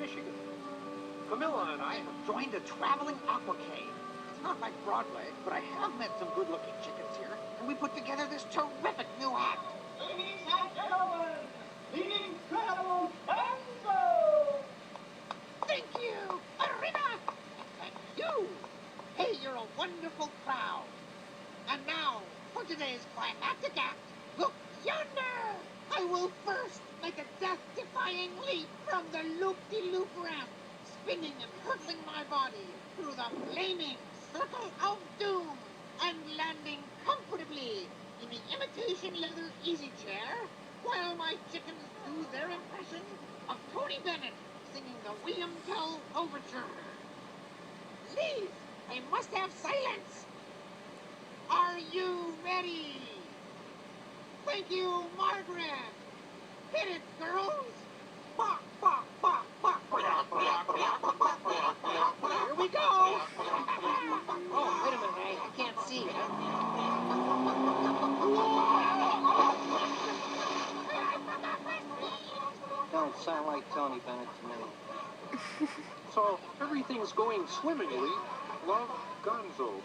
Michigan. Camilla and I have joined a traveling aquacade. It's not like Broadway, but I have met some good-looking chickens here, and we put together this terrific new act. Ladies and gentlemen, the incredible Enzo! Thank you, Arriba! And you! Hey, you're a wonderful crowd. And now, for today's climactic act, look yonder! I will first make a death-defying leap from the loop-de-loop ramp, spinning and hurtling my body through the flaming circle of doom, and landing comfortably in the imitation leather easy chair, while my chickens do their impression of Tony Bennett singing the William Tell Overture. Please, I must have silence. Are you ready? Thank you, Margaret. Hit it, girls. Bok, bok, bok, bok, bok, bok, bok, bok, bok, bok. Here we go. Oh, wait a minute, I can't see. Don't sound like Tony Bennett to me. So everything's going swimmingly. Love, Gonzo.